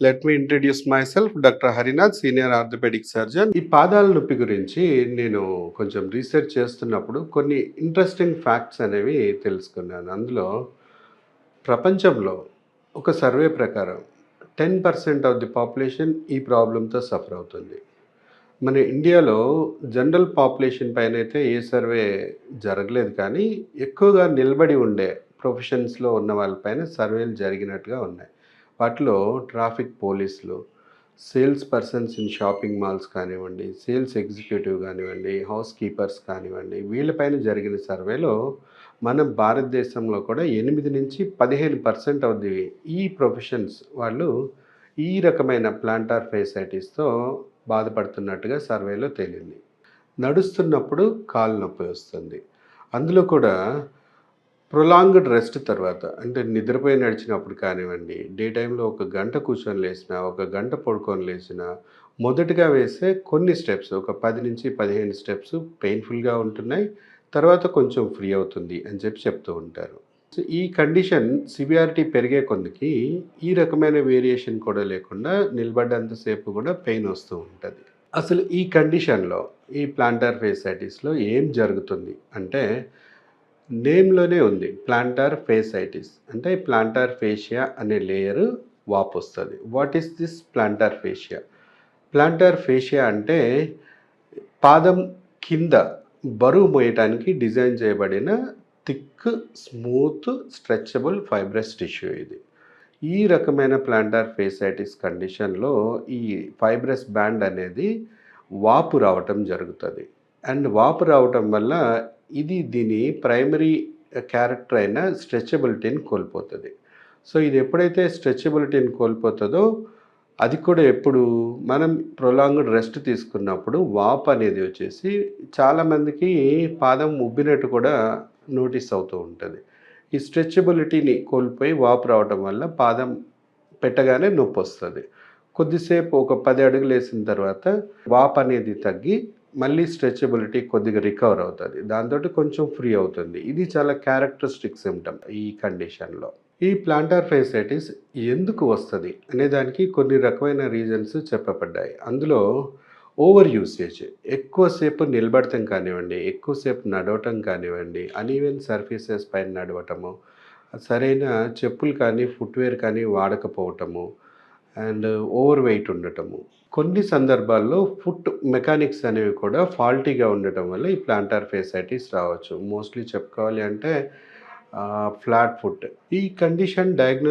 Let me introduce myself doctor Harinath, senior orthopaedic surgeon. ఈ పాదాల నొప్పి గురించి నేను కొంచెం రీసెర్చ్ చేస్తున్నప్పుడు కొన్ని ఇంట్రెస్టింగ్ ఫ్యాక్ట్స్ అనేవి తెలుసుకున్నాను. అందులో ప్రపంచంలో ఒక సర్వే ప్రకారం 10% ఆఫ్ ది పాపులేషన్ ఈ ప్రాబ్లమ్‌తో సఫర్ అవుతుంది. మన ఇండియాలో జనరల్ పాపులేషన్ పైనైతే ఏ సర్వే జరగలేదు కానీ, ఎక్కువగా నిలబడి ఉండే ప్రొఫెషన్స్‌లో ఉన్న వాళ్ళపైన సర్వేలు జరిగినట్టుగా ఉన్నాయి. వాటిలో ట్రాఫిక్ పోలీసులు, sales persons in shopping malls కానివ్వండి, సేల్స్ ఎగ్జిక్యూటివ్ కానివ్వండి, హౌస్ కీపర్స్ కానివ్వండి, వీళ్ళపైన జరిగిన సర్వేలో మన భారతదేశంలో కూడా 8-15% ఆఫ్ ది ఈ ప్రొఫెషన్స్ వాళ్ళు ఈ రకమైన ప్లాంటార్ ఫేసైటిస్‌తో బాధపడుతున్నట్టుగా సర్వేలో తేలింది. నడుస్తున్నప్పుడు కాలు నొప్పి వస్తుంది. అందులో కూడా ప్రొలాంగ్డ్ రెస్ట్ తర్వాత అంటే నిద్రపోయి నడిచినప్పుడు కానివ్వండి, డే టైమ్‌లో ఒక గంట కూర్చొని లేసినా, ఒక గంట పడుకొని లేచినా, మొదటగా వేసే కొన్ని స్టెప్స్ ఒక 10-15 స్టెప్స్ పెయిన్‌ఫుల్‌గా ఉంటున్నాయి. తర్వాత కొంచెం ఫ్రీ అవుతుంది అని చెప్తూ ఉంటారు. సో, ఈ కండిషన్ సివియారిటీ పెరిగే కొద్దికి ఈ రకమైన వేరియేషన్ కూడా లేకుండా నిలబడ్డంత సేపు కూడా పెయిన్ వస్తూ ఉంటది. అసలు ఈ కండిషన్‌లో ఈ ప్లాంటార్ ఫేసైటిస్‌లో ఏం జరుగుతుంది అంటే నేమ్‌లోనే ఉంది. ప్లాంటార్ ఫేసైటిస్ అంటే ప్లాంటార్ ఫేషియా అనే లేయరు వాపొస్తది. What is this plantar fascia? Plantar fascia అంటే పాదం కింద బరువు మోయటానికి డిజైన్ చేయబడిన thick, smooth, stretchable fibrous tissue ఇది. ఈ రకమైన ప్లాంటార్ ఫేసైటిస్ కండిషన్‌లో ఈ ఫైబ్రస్ బ్యాండ్ అనేది వాపు రావటం జరుగుతది. అండ్ వాపు రావటం వల్ల ఇది దీని ప్రైమరీ క్యారెక్టర్ అయిన స్ట్రెచబిలిటీని కోల్పోతది. సో, ఇది ఎప్పుడైతే స్ట్రెచబిలిటీని కోల్పోతదో అది కూడా ఎప్పుడు మనం ప్రొలాంగ్డ్ రెస్ట్ తీసుకున్నప్పుడు వాపు అనేది వచ్చేసి చాలామందికి పాదం ఉబ్బినట్టు కూడా నోటీస్ అవుతూ ఉంటది. ఈ స్ట్రెచబిలిటీని కోల్పోయి వాపు రావటం వల్ల పాదం పెట్టగానే నొప్పొస్తది. కొద్దిసేపు ఒక 10 అడుగులేసిన తర్వాత వాపనేది తగ్గి మళ్ళీ స్ట్రెచబిలిటీ కొద్దిగా రికవర్ అవుతది. దాంతోటి కొంచెం ఫ్రీ అవుతుంది. ఇది చాలా క్యారెక్టరిస్టిక్ సింప్టమ్ ఈ కండిషన్‌లో. ఈ ప్లాంటార్ ఫేసైటిస్ ఎందుకు వస్తది అనే దానికి కొన్ని రకమైన రీజన్స్ చెప్పబడ్డాయి. అందులో ఓవర్ యూసేజ్ ఎక్కువసేపు నిలబడటం కానివ్వండి, ఎక్కువసేపు నడవటం కానివ్వండి, అనీవెన్ సర్ఫేసెస్ పైన నడవటము, సరైన చెప్పులు కానీ, ఫుట్‌వేర్ కానీ వాడకపోవటము అండ్ ఓవర్ వెయిట్ ఉండటము. కొన్ని సందర్భాల్లో ఫుట్ మెకానిక్స్ అనేవి కూడా ఫాల్టీగా ఉండటం వల్ల ఈ ప్లాంటార్ ఫేసైటిస్ రావచ్చు. మోస్ట్‌లీ చెప్పుకోవాలి అంటే ఫ్లాట్ ఫుట్. ఈ కండిషన్ డయాగ్నోస్